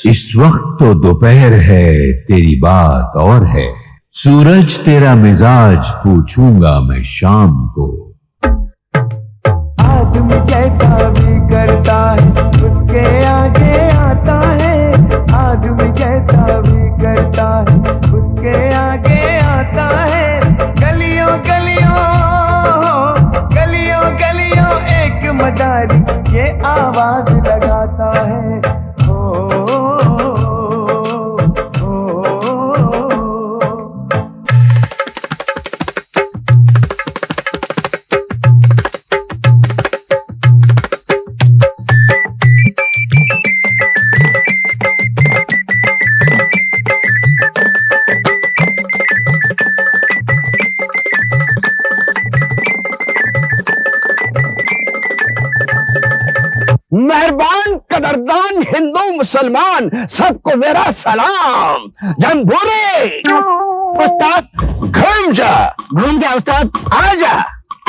इस वक्त तो दोपहर है, तेरी बात और है। सूरज तेरा मिजाज पूछूंगा मैं शाम को। आदमी जैसा भी करता है उसके आगे आता है। आदमी जैसा भी करता है उसके आगे आता है। गलियों गलियों गलियों गलियों एक मदारी ये आवाज लगाता है। मेहरबान कदरदान हिंदू मुसलमान सबको मेरा सलाम। जंबूरे उस्ताद घूम जा। घूम गया उस्ताद। आजा।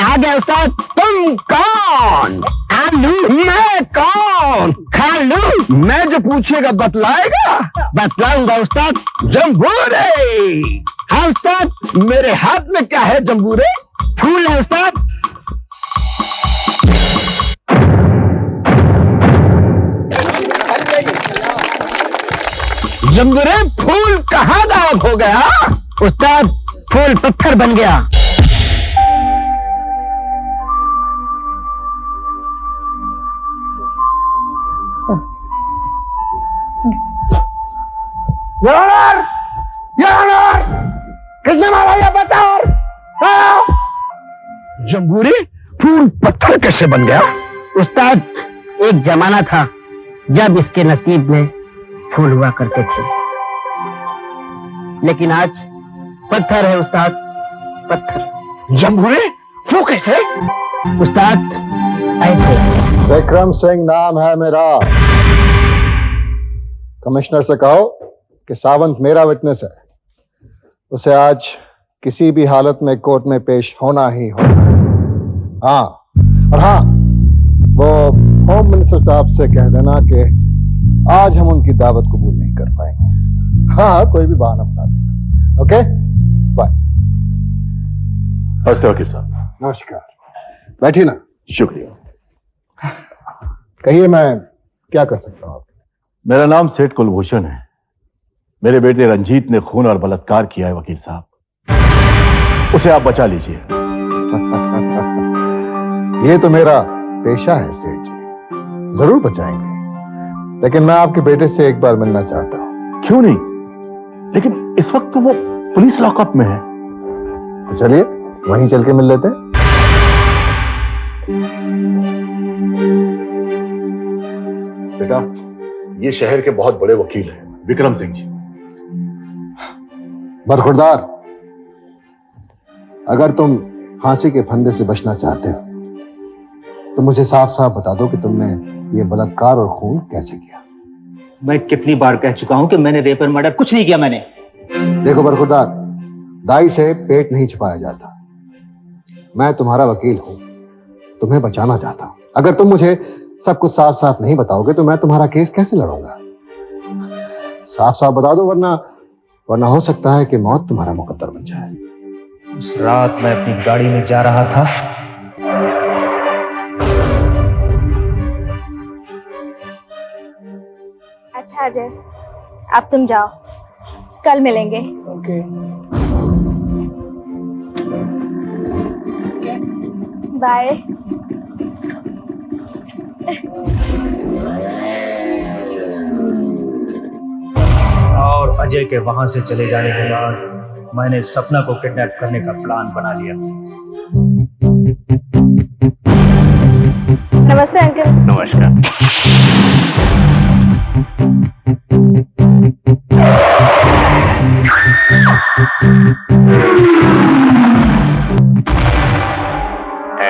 आ गया उस्ताद। तुम कौन? आलू। मैं कौन? खालू। मैं जो पूछेगा बतलाएगा? बतलाऊंगा उस्ताद। जंबूरे। हाँ उस्ताद। मेरे हाथ में क्या है जंबूरे? फूल है उस्ताद। जंबूरे फूल कहाँ गायब हो गया? उस्ताद फूल पत्थर बन गया। किसने मारा ये बताओ। जंबूरे फूल पत्थर कैसे बन गया? उस्ताद एक जमाना था जब इसके नसीब में फूल हुआ करते थे, लेकिन आज पत्थर है उस्ताद, पत्थर। जंबूरे वो कैसे? उस्ताद ऐसे। विक्रम सिंह नाम है मेरा। कमिश्नर से कहो कि सावंत मेरा विटनेस है, उसे आज किसी भी हालत में कोर्ट में पेश होना ही होगा। हाँ, और हाँ, वो होम मिनिस्टर साहब से कह देना कि आज हम उनकी दावत कबूल नहीं कर पाएंगे। हाँ, कोई भी बहाना बता देना। Okay, bye. नमस्ते वकील साहब। नमस्कार, बैठिए ना। शुक्रिया। कहिए, मैं क्या कर सकता हूँ? मेरा नाम सेठ कुलभूषण है। मेरे बेटे रंजीत ने खून और बलात्कार किया है वकील साहब, उसे आप बचा लीजिए। ये तो मेरा पेशा है सेठ जी, जरूर बचाएंगे, लेकिन मैं आपके बेटे से एक बार मिलना चाहता हूं। क्यों नहीं? लेकिन इस वक्त तो वो पुलिस लॉकअप में है। तो चलिए वहीं चल के मिल लेते हैं। बेटा, ये शहर के बहुत बड़े वकील हैं, विक्रम सिंह जी। बरखुरदार, अगर तुम फांसी के फंदे से बचना चाहते हो तो मुझे साफ साफ बता दो कि तुमने ये बलात्कार और खून कैसे किया। मैं कितनी बार कह चुका हूं कि मैंने रेप और मर्डर कुछ नहीं किया। मैंने देखो बरखुरदार, दाई से पेट नहीं छिपाया जाता। मैं तुम्हारा वकील हूं, तुम्हें बचाना चाहता हूं। अगर तुम मुझे सब कुछ साफ साफ नहीं बताओगे तो मैं तुम्हारा केस कैसे लड़ूंगा? साफ साफ बता दो, वरना हो सकता है कि मौत तुम्हारा मुकद्दर बन जाए। उस रात मैं अपनी गाड़ी में जा रहा था, अच्छा अजय, अब तुम जाओ, कल मिलेंगे। ओके। बाय। और अजय के वहां से चले जाने के बाद मैंने सपना को किडनैप करने का प्लान बना लिया। नमस्ते अंकल। नमस्कार।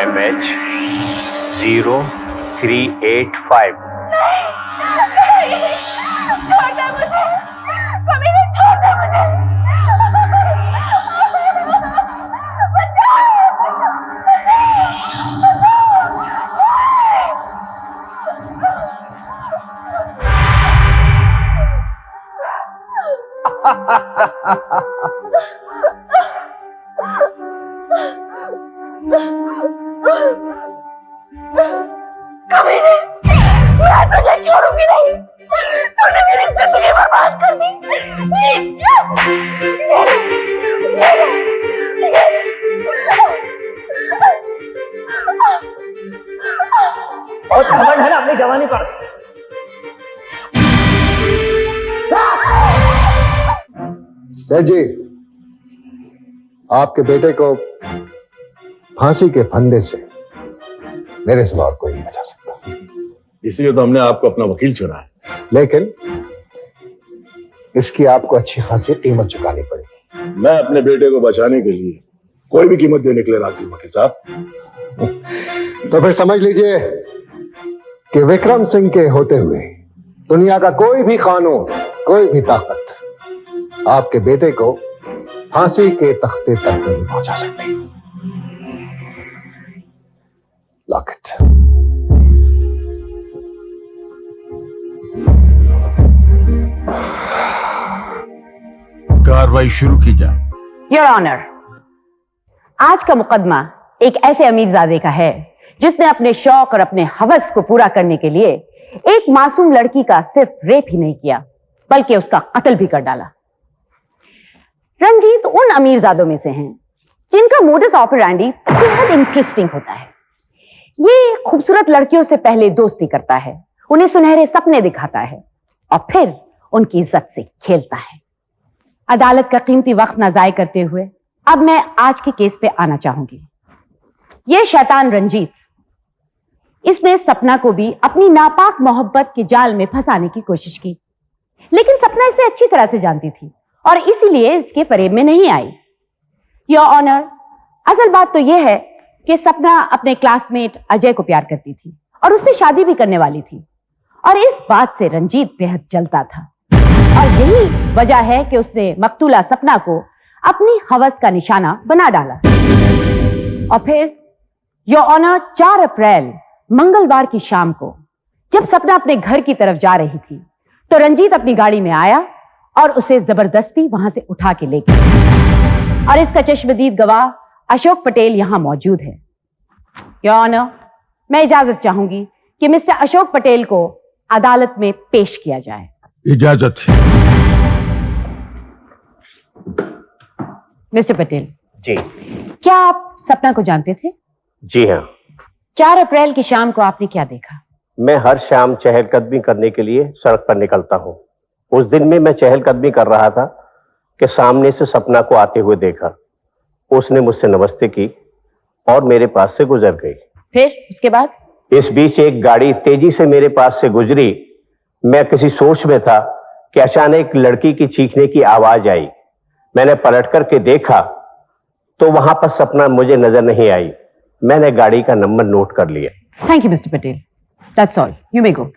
MH0385। छोड़ दे मुझे, कभी नहीं छोड़ दे मुझे। कभी नहीं, मैं तुझे छोड़ूंगी नहीं। तूने मेरी जिंदगी बर्बाद कर दी। और घमंड है ना अपनी जवानी पर। सेठ जी, आपके बेटे को फांसी के फंदे से मेरे सिवा और कोई नहीं बचा सकता। इसीलिए तो हमने आपको अपना वकील चुना है। लेकिन इसकी आपको अच्छी खासी कीमत चुकानी पड़ेगी। मैं अपने बेटे को बचाने के लिए कोई भी कीमत देने के लिए राजी हूं वकील साहब। तो फिर समझ लीजिए कि विक्रम सिंह के होते हुए दुनिया का कोई भी कानून, कोई भी ताकत आपके बेटे को फांसी के तख्ते तक नहीं पहुंचा सकती। Lock it. कार्रवाई शुरू की जाए। योर ऑनर, आज का मुकदमा एक ऐसे अमीरजादे का है जिसने अपने शौक और अपने हवस को पूरा करने के लिए एक मासूम लड़की का सिर्फ रेप ही नहीं किया बल्कि उसका कत्ल भी कर डाला। रंजीत उन अमीरजादों में से हैं जिनका मोडस ऑपरेंडी बेहद इंटरेस्टिंग होता है। ये खूबसूरत लड़कियों से पहले दोस्ती करता है, उन्हें सुनहरे सपने दिखाता है और फिर उनकी इज्जत से खेलता है। अदालत का कीमती वक्त ना जाया करते हुए अब मैं आज के केस पे आना चाहूंगी। यह शैतान रंजीत, इसने सपना को भी अपनी नापाक मोहब्बत के जाल में फंसाने की कोशिश की, लेकिन सपना इसे अच्छी तरह से जानती थी और इसीलिए इसके फरेब में नहीं आई। योर ऑनर, असल बात तो यह है कि सपना अपने क्लासमेट अजय को प्यार करती थी और उससे शादी भी करने वाली थी और इस बात से रंजीत बेहद जलता था और यही वजह है कि उसने मकतूला सपना को अपनी हवस का निशाना बना डाला। और फिर योर ऑनर, 4 अप्रैल मंगलवार की शाम को जब सपना अपने घर की तरफ जा रही थी तो रंजीत अपनी गाड़ी में आया और उसे जबरदस्ती वहां से उठा के ले गया और इसका चश्मदीद गवाह अशोक पटेल यहां मौजूद है। योर ऑनर, मैं इजाजत चाहूंगी कि मिस्टर अशोक पटेल को अदालत में पेश किया जाए। इजाजत है। मिस्टर पटेल जी। क्या आप सपना को जानते थे? जी हाँ। 4 अप्रैल की शाम को आपने क्या देखा? मैं हर शाम चहलकदमी करने के लिए सड़क पर निकलता हूँ। उस दिन में मैं चहलकदमी कर रहा था कि सामने से सपना को आते हुए देखा। उसने मुझसे नमस्ते की और मेरे पास से गुजर गई। फिर उसके बाद? इस बीच एक गाड़ी तेजी से मेरे पास से गुजरी। मैं किसी सोच में था कि अचानक एक लड़की की चीखने की आवाज आई। मैंने पलट करके देखा तो वहां पर सपना मुझे नजर नहीं आई। मैंने गाड़ी का नंबर नोट कर लिया। Thank you mister Patel, that's all, you may go.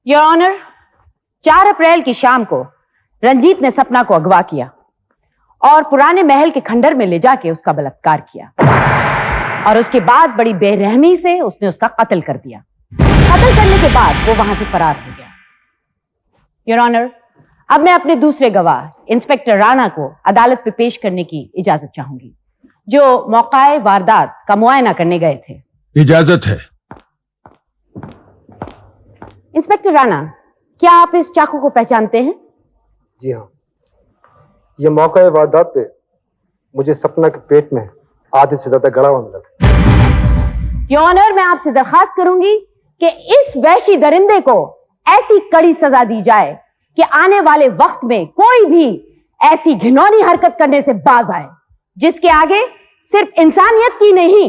Your honour, 4 अप्रैल की शाम को रंजीत ने सपना को अगवा किया और पुराने महल के खंडर में ले जाके उसका बलात्कार किया और उसके बाद बड़ी बेरहमी से उसने उसका कत्ल कर दिया। कत्ल करने के बाद वो वहां से फरार हो गया। योर ऑनर, अब मैं अपने दूसरे गवाह इंस्पेक्टर राणा को अदालत में पेश करने की इजाजत चाहूंगी, जो मौकाए वारदात का मुआयना करने गए थे। इजाजत है। इंस्पेक्टर राणा, क्या आप इस चाकू को पहचानते हैं? जी हाँ, यह मौका वारदात पे मुझे सपना के पेट में आधे से ज्यादा गड़ा हुआ मिला। योर ऑनर, मैं आपसे दरखास्त करूंगी कि इस वैशी दरिंदे को ऐसी कड़ी सजा दी जाए कि आने वाले वक्त में कोई भी ऐसी घिनौनी हरकत करने से बाज आए जिसके आगे सिर्फ इंसानियत की नहीं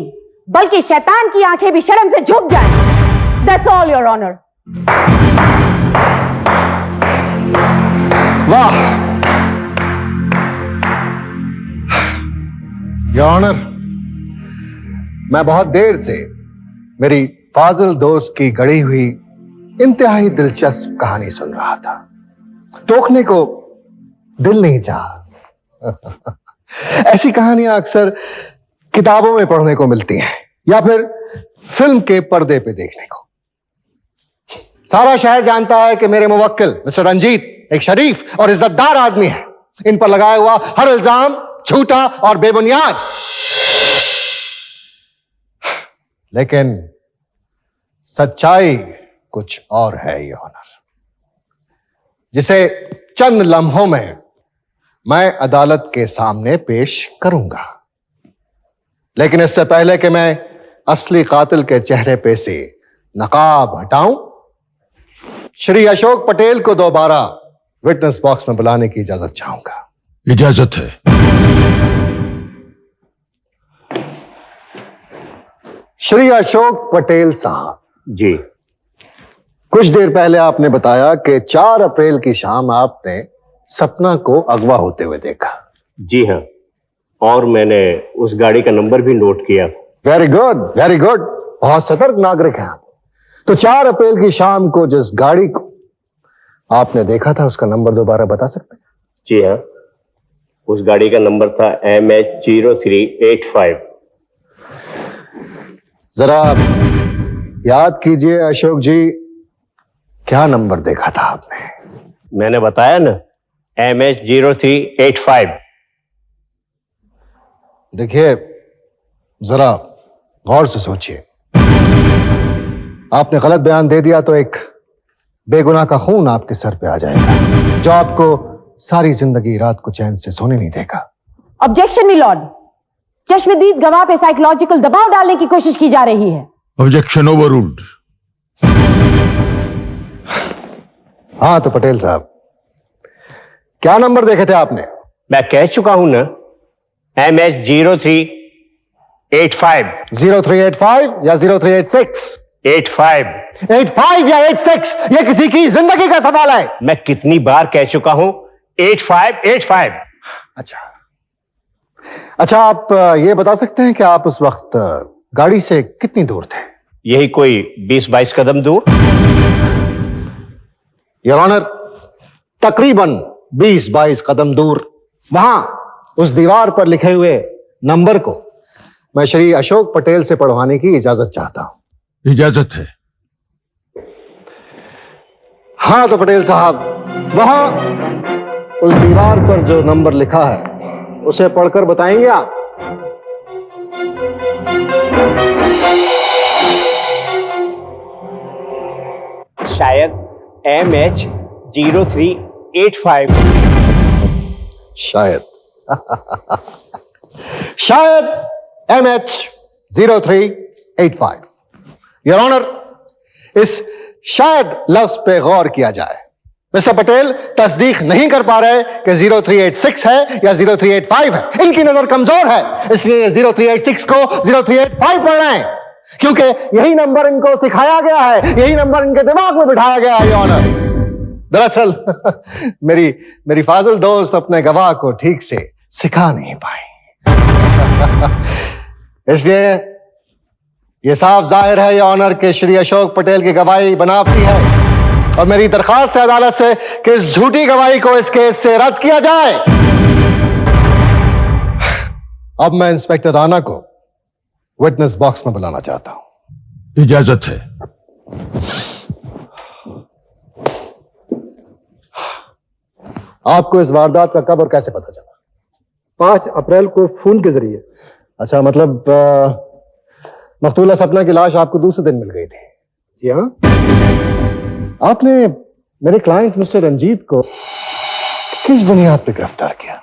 बल्कि शैतान की आंखें भी शर्म से झुक जाएं। That's all your honour. वाह योर ऑनर, मैं बहुत देर से मेरी फाजिल दोस्त की गढ़ी हुई इंतहाई दिलचस्प कहानी सुन रहा था। टोकने को दिल नहीं चाहा। ऐसी कहानियां अक्सर किताबों में पढ़ने को मिलती हैं या फिर फिल्म के पर्दे पे देखने को। सारा शहर जानता है कि मेरे मुवक्किल मिस्टर रंजीत एक शरीफ और इज्जतदार आदमी है। इन पर लगाया हुआ हर इल्जाम झूठा और बेबुनियाद। लेकिन सच्चाई कुछ और है योर ऑनर, जिसे चंद लम्हों में मैं अदालत के सामने पेश करूंगा। लेकिन इससे पहले कि मैं असली कातिल के चेहरे पे से नकाब हटाऊं, श्री अशोक पटेल को दोबारा विटनेस बॉक्स में बुलाने की इजाजत चाहूंगा। इजाजत है। श्री अशोक पटेल साहब जी। कुछ देर पहले आपने बताया कि 4 अप्रैल की शाम आपने सपना को अगवा होते हुए देखा। जी हाँ, और मैंने उस गाड़ी का नंबर भी नोट किया। Very good, very good. बहुत सतर्क नागरिक हैं आप। तो 4 अप्रैल की शाम को जिस गाड़ी को आपने देखा था उसका नंबर दोबारा बता सकते हैं? जी हाँ, उस गाड़ी का नंबर था MH0385। जरा याद कीजिए अशोक जी, क्या नंबर देखा था आपने? मैंने बताया ना, MH0385। देखिए, जरा गौर से सोचिए। आपने गलत बयान दे दिया तो एक बेगुनाह का खून आपके सर पे आ जाएगा, जो आपको सारी जिंदगी रात को चैन से सोने नहीं देगा। ऑब्जेक्शन मिलॉर्ड, चश्मदीद गवाह पे साइकोलॉजिकल दबाव डालने की कोशिश की जा रही है। Objection overruled. हाँ तो पटेल साहब, क्या नंबर देखे थे आपने? मैं कह चुका हूं ना, MH0385। 0385 या 0386? 85 या 86, ये किसी की जिंदगी का सवाल है। मैं कितनी बार कह चुका हूं, 85। अच्छा, आप ये बता सकते हैं कि आप उस वक्त गाड़ी से कितनी दूर थे? यही कोई 20-22 कदम दूर। योर ऑनर, तकरीबन 20-22 कदम दूर, वहां उस दीवार पर लिखे हुए नंबर को मैं श्री अशोक पटेल से पढ़वाने की इजाजत चाहता हूं। इजाजत है। हाँ तो पटेल साहब, वहां उस दीवार पर जो नंबर लिखा है उसे पढ़कर बताएंगे आप? शायद MH0385। शायद शायद MH0385। योर ऑनर, इस शायद लफ्ज पे गौर किया जाए। मिस्टर पटेल तस्दीक नहीं कर पा रहे कि 0386 है या 0385 है। इनकी नजर कमजोर है, इसलिए 0386 को 0385 पढ़ रहे हैं, क्योंकि यही नंबर इनको सिखाया गया है, यही नंबर इनके दिमाग में बिठाया गया है। योर ऑनर, दरअसल मेरी फाजिल दोस्त अपने गवाह को ठीक से सिखा नहीं पाई। इसलिए यह साफ जाहिर है योर ऑनर कि श्री अशोक पटेल की गवाही बनावटी है, और मेरी दरखास्त है अदालत से कि इस झूठी गवाही को इस केस से रद्द किया जाए। अब मैं इंस्पेक्टर राणा को विटनेस बॉक्स में बुलाना चाहता हूं। इजाजत है। आपको इस वारदात का कब और कैसे पता चला? 5 अप्रैल को फोन के जरिए। अच्छा, मतलब मकतूला सपना की लाश आपको दूसरे दिन मिल गई थी? जी हाँ। आपने मेरे क्लाइंट मिस्टर रंजीत को किस बुनियाद पे गिरफ्तार किया?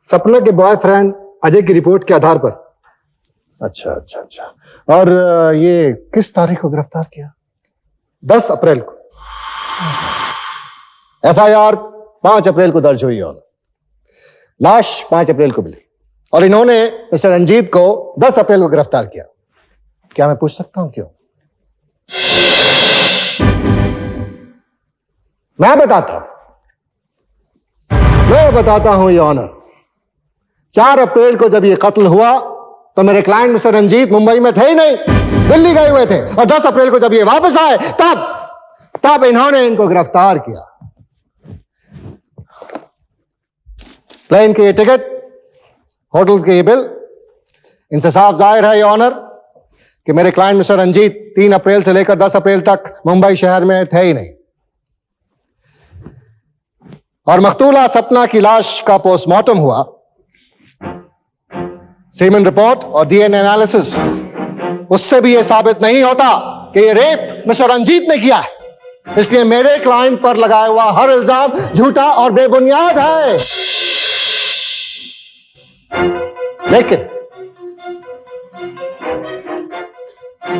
सपना के बॉयफ्रेंड अजय की रिपोर्ट के आधार पर। अच्छा। और ये किस तारीख को गिरफ्तार किया? 10 अप्रैल को। FIR 5 अप्रैल को दर्ज हुई और लाश 5 अप्रैल को मिली, और इन्होंने मिस्टर रंजीत को 10 अप्रैल को गिरफ्तार किया। क्या मैं पूछ सकता हूं क्यों? मैं बताता हूं योर ऑनर। 4 अप्रैल को जब यह कत्ल हुआ तो मेरे क्लाइंट मिस्टर रंजीत मुंबई में थे ही नहीं, दिल्ली गए हुए थे, और 10 अप्रैल को जब ये वापस आए तब इन्होंने इनको गिरफ्तार किया। प्लेन के ये टिकट, होटल के ये बिल, इनसे साफ जाहिर है योर ऑनर कि मेरे क्लाइंट मिस्टर रंजीत 3 अप्रैल से लेकर 10 अप्रैल तक मुंबई शहर में थे ही नहीं। और मकतूला सपना की लाश का पोस्टमार्टम हुआ, सीमेन रिपोर्ट और डीएनए एनालिसिस, उससे भी यह साबित नहीं होता कि यह रेप मिस्टर रंजीत ने किया है। इसलिए मेरे क्लाइंट पर लगाया हुआ हर इल्जाम झूठा और बेबुनियाद है। लेकिन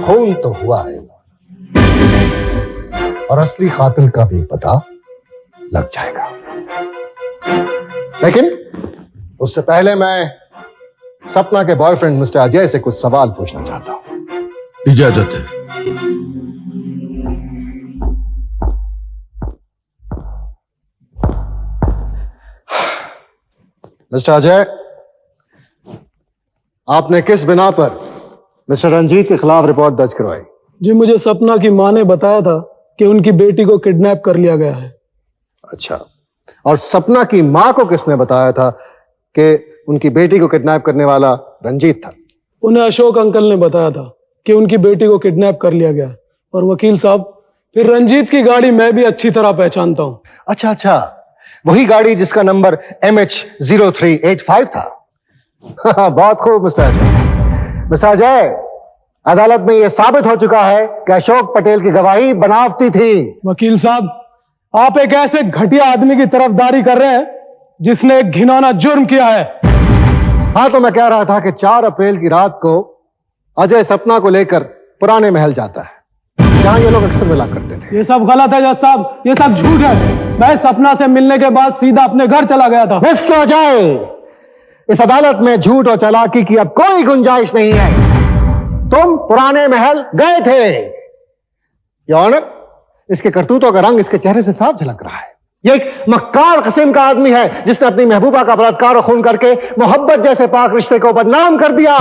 खून तो हुआ है और असली कातिल का भी पता लग जाएगा। लेकिन उससे पहले मैं सपना के बॉयफ्रेंड मिस्टर अजय से कुछ सवाल पूछना चाहता हूं। इजाजत है। मिस्टर अजय, आपने किस बिना पर मिस्टर रंजीत के खिलाफ रिपोर्ट दर्ज करवाई? जी, मुझे सपना की मां ने बताया था कि उनकी बेटी को किडनैप कर लिया गया है। अच्छा, और सपना की मां को किसने बताया था कि उनकी बेटी को किडनैप करने वाला रंजीत था? उन्हें अशोक अंकल ने बताया था कि उनकी बेटी को किडनैप कर लिया गया। और वकील साहब, फिर रंजीत की गाड़ी मैं भी अच्छी तरह पहचानता हूं। अच्छा अच्छा, वही गाड़ी जिसका नंबर MH0385 था। बहुत खूब मिस्टर अजय। मिस्टर अजय, अदालत में यह साबित हो चुका है कि अशोक पटेल की गवाही बनावटी थी। वकील साहब, आप एक ऐसे घटिया आदमी की तरफदारी कर रहे हैं जिसने एक घिनौना जुर्म किया है। हाँ, तो मैं कह रहा था कि 4 अप्रैल की रात को अजय सपना को लेकर पुराने महल जाता है, जहां ये लोग अक्सर मिला करते थे। ये सब गलत है जज साहब, ये सब झूठ है। मैं सपना से मिलने के बाद सीधा अपने घर चला गया था। मिस्टर अजय, इस अदालत में झूठ और चालाकी की अब कोई गुंजाइश नहीं है। तुम पुराने महल गए थे। योर ऑनर, इसके करतूतों का रंग इसके चेहरे से साफ झलक रहा है। ये एक मक्कार किस्म का आदमी है जिसने अपनी महबूबा का बलात्कार और खून करके मोहब्बत जैसे पाक रिश्ते को बदनाम कर दिया।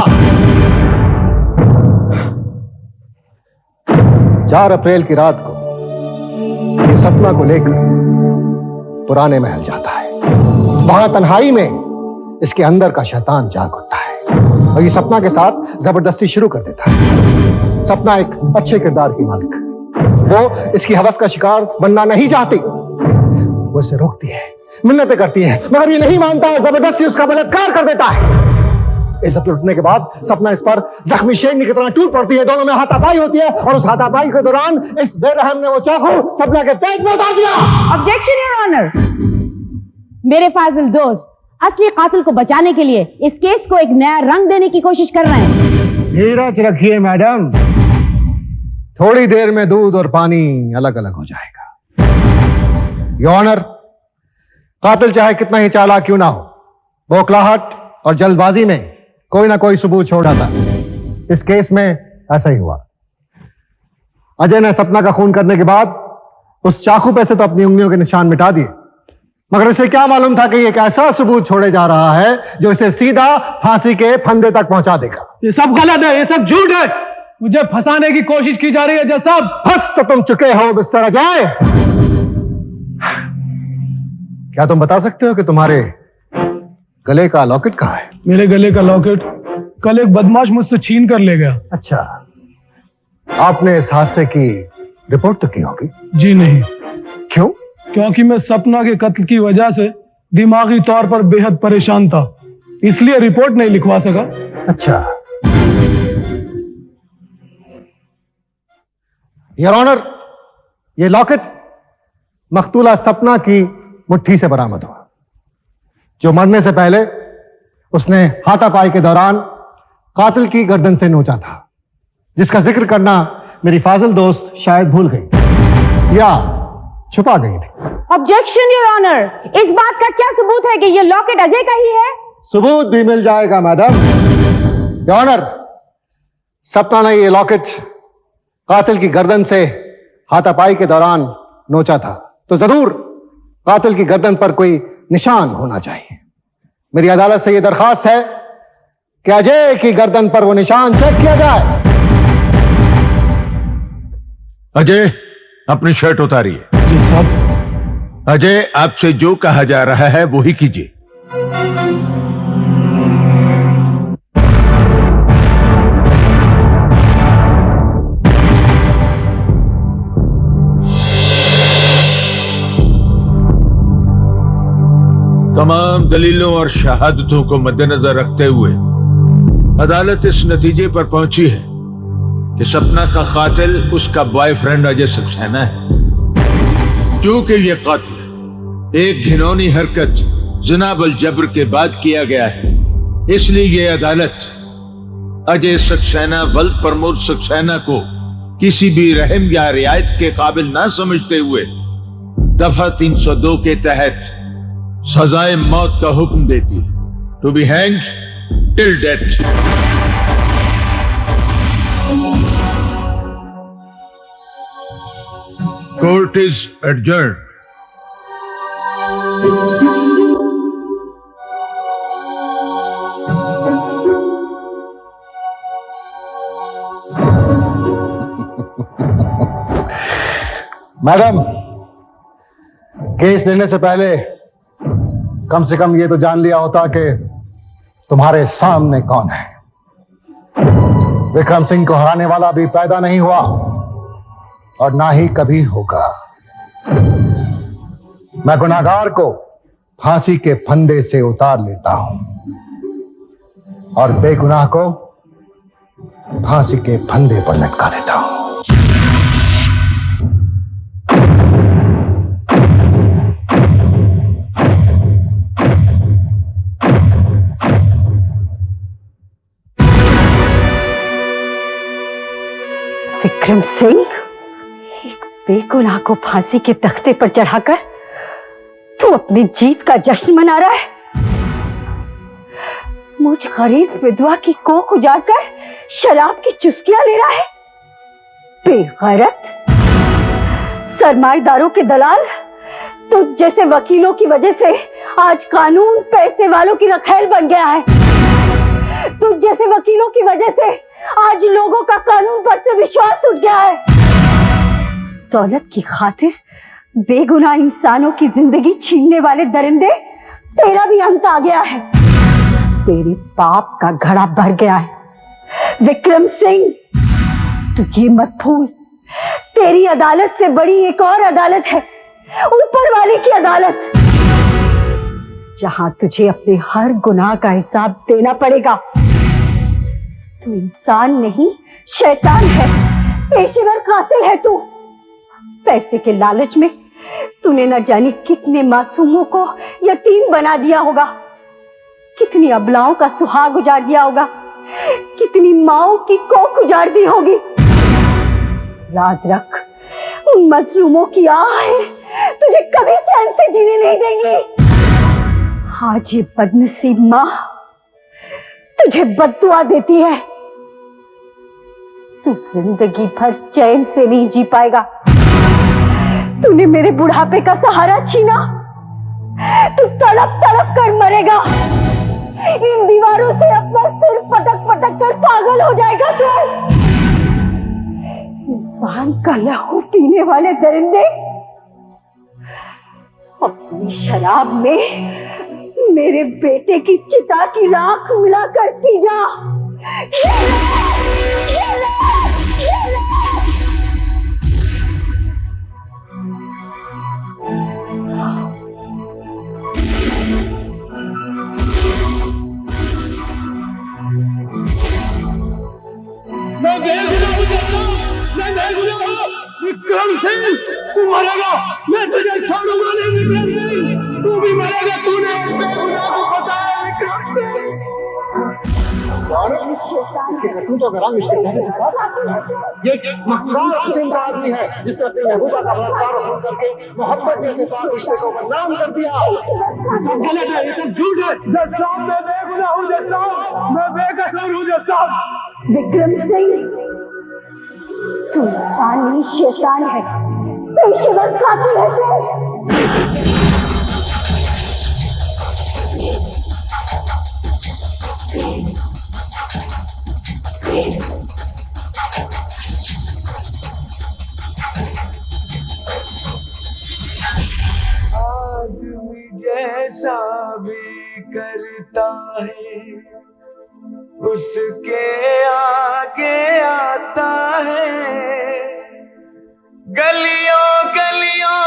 4 अप्रैल की रात को ये सपना को लेकर पुराने महल जाता है। वहां तन्हाई में इसके अंदर का शैतान जाग उठता है और ये सपना के साथ जबरदस्ती शुरू कर देता है। सपना एक अच्छे किरदार की मालिक है। वो इसकी हवस का शिकार बनना नहीं चाहती। वो इसे रोकती है, मिन्नतें करती है, मगर ये नहीं मानता है, जबरदस्ती उसका बलात्कार कर देता है। इज्जत लुटने के बाद सपना इस पर जख्मी शेरनी की तरह टूट पड़ती है। दोनों में हाथापाई होती है और उस हाथापाई के दौरान इस बेरहम ने वो चाकू सपना के पेट में उतार दिया। Objection your honour. मेरे फाजिल दोस्त असली कातिल को बचाने के लिए इस केस को एक नया रंग देने की कोशिश कर रहे हैं। धीरज रखिए मैडम, थोड़ी देर में दूध और पानी अलग अलग हो जाएगा। योर ऑनर, कातिल चाहे कितना ही चालाक क्यों ना हो, बौखलाहट और जल्दबाजी में कोई ना कोई सबूत छोड़ आता। इस केस में ऐसा ही हुआ। अजय ने सपना का खून करने के बाद उस चाकू पे से तो अपनी उंगलियों के निशान मिटा दिए, मगर इसे क्या मालूम था कि ये एक ऐसा सबूत छोड़े जा रहा है जो इसे सीधा फांसी के फंदे तक पहुंचा देगा। ये सब गलत है, ये सब झूठ है। मुझे फंसाने की कोशिश की जा रही है जज साहब। फंस तो तुम चुके हो मिस्टर अजय। क्या तुम बता सकते हो कि तुम्हारे गले का लॉकेट कहां है? मेरे गले का लॉकेट कल एक बदमाश मुझसे छीन कर ले गया। अच्छा, आपने इस हादसे की रिपोर्ट तो की होगी? जी नहीं। क्यों? क्योंकि मैं सपना के कत्ल की वजह से दिमागी तौर पर बेहद परेशान था, इसलिए रिपोर्ट नहीं लिखवा सका। अच्छा, योर ऑनर, ये लॉकेट मकतूला सपना की मुट्ठी से बरामद हुआ, जो मरने से पहले उसने हाथापाई के दौरान कातिल की गर्दन से नोचा था, जिसका जिक्र करना मेरी फाजिल दोस्त शायद भूल गई या छुपा गई थी। Objection your honour. इस बात का क्या सबूत है कि ये लॉकेट अजय का ही है? सबूत भी मिल जाएगा मैडम। योर ऑनर, सपना ने ये लॉकेट कातिल की गर्दन से हाथापाई के दौरान नोचा था, तो जरूर कातिल की गर्दन पर कोई निशान होना चाहिए। मेरी अदालत से यह दरखास्त है कि अजय की गर्दन पर वो निशान चेक किया जाए। अजय, अपनी शर्ट उतारिए। जी साहब। अजय, आपसे जो कहा जा रहा है वो ही कीजिए। तमाम दलीलों और शहादतों को मद्देनजर रखते हुए अदालत इस नतीजे पर पहुंची है कि सपना का कातिल उसका बॉयफ्रेंड अजय सक्सेना है। क्योंकि ये कातिल एक घिनौनी हरकत जनाब अल जबर के बाद किया गया है, इसलिए ये अदालत अजय सक्सेना वल्द प्रमोद सक्सेना को किसी भी रहम या रियायत के काबिल ना समझते हुए दफा 302 के तहत सजाए मौत का हुक्म देती है, to be hanged till death. Court is adjourned. Madam, case देने से पहले कम से कम ये तो जान लिया होता कि तुम्हारे सामने कौन है। विक्रम सिंह को हराने वाला भी पैदा नहीं हुआ और ना ही कभी होगा। मैं गुनाहगार को फांसी के फंदे से उतार लेता हूं और बेगुनाह को फांसी के फंदे पर लटका देता हूं। विक्रम सिंह, एक बेगुनाह को फांसी के तख्ते पर चढ़ाकर तू अपनी जीत का जश्न मना रहा है। मुझ गरीब विधवा की कोख उजाड़कर शराब की चुस्कियां ले रहा है। बेगैरत, सरमाएदारों के दलाल, तुझ जैसे वकीलों की वजह से आज कानून पैसे वालों की रखैल बन गया है। तुझ जैसे वकीलों की वजह से आज लोगों का कानून पर से विश्वास उठ गया है। दौलत की खातिर बेगुनाह इंसानों की जिंदगी छीनने वाले दरिंदे, तेरा भी अंत आ गया है। तेरे पाप का घड़ा भर गया है। विक्रम सिंह, तू ये मत भूल, तेरी अदालत से बड़ी एक और अदालत है, ऊपर वाले की अदालत, जहां तुझे अपने हर गुनाह का हिसाब देना पड़ेगा। तू इंसान नहीं, शैतान है, पेशेवर कातिल है तू। पैसे के लालच में तूने न जाने कितने मासूमों को यतीम बना दिया होगा, कितनी अबलाओं का सुहाग उजाड़ दिया होगा, कितनी माओं की कोख उजाड़ दी होगी। याद रख, उन मजलूमों की आहें तुझे कभी चैन से जीने नहीं देंगी। आज ये बदनसीब माँ तुझे बद्दुआ देती है। तू जिंदगी भर चैन से नहीं जी पाएगा। तूने मेरे बुढ़ापे का सहारा छीना, तू तड़प तड़प कर मरेगा। इन दीवारों से अपना सिर पटक पटक कर पागल हो जाएगा तू। इंसान का लहू पीने वाले दरिंदे, अपनी शराब में मेरे बेटे की चिता की राख मिलाकर पी जा। मैं बेगुनाह हूं, मैं बेगुनाह हूं। विक्रम सिंह, तू मरेगा, मैं तुझे छोड़ूंगा नहीं। विक्रम सिंह, तू भी मरेगा। तूने बेगुनाह को बचाया विक्रम सिंह। इसके करतूतों का रंग इसके चेहरे से साफ है। ये मक्कार किस्म का आदमी है जिसने अपनी महबूबा का बलात्कार और करके मोहब्बत जैसे पाक रिश्ते को बदनाम कर दिया। सब गलत है, ये सब झूठ है। जज साहब, मैं बेगुनाह हूं। जज साहब, मैं बेकसूर हूं। जज साहब। विक्रम सिंह, तू इंसान नहीं, शैतान है, पेशेवर कातिल है तू। आदमी जैसा भी करता है उसके आगे आता है। गलियों गलियों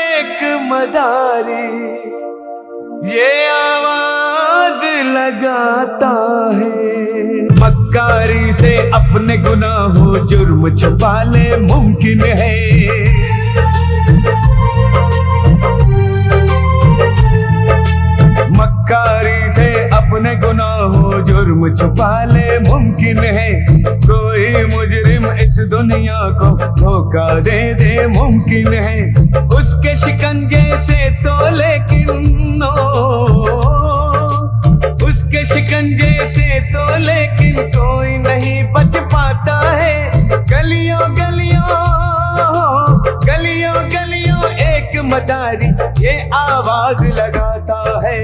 एक मदारी ये आवाज लगाता है। मक्कारी से अपने गुनाहों जुर्म छुपा ले मुमकिन है। मक्कारी से अपने गुनाहों जुर्म छुपा ले मुमकिन है। कोई मुजरिम इस दुनिया को धोखा दे दे मुमकिन है। उसके शिकंजे से तो लेकिन उसके शिकंजे से तो लेकिन कोई नहीं बच पाता है। गलियों गलियों गलियों गलियों एक मदारी ये आवाज लगाता है।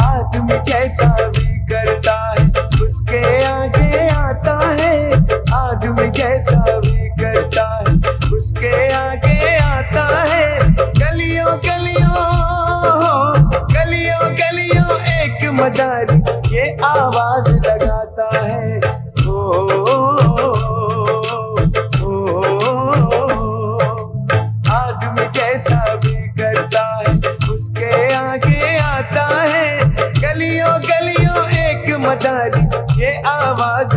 आदमी जैसा भी करता है उसके आगे आता है। आदमी जैसा भी करता है उसके आगे आता है। गलियों गलियों गलियों गलियों एक मदारी ये आवाज लगाता है। आदमी जैसा भी करता है उसके आगे आता है। गलियों गलियों एक मदारी ये आवाज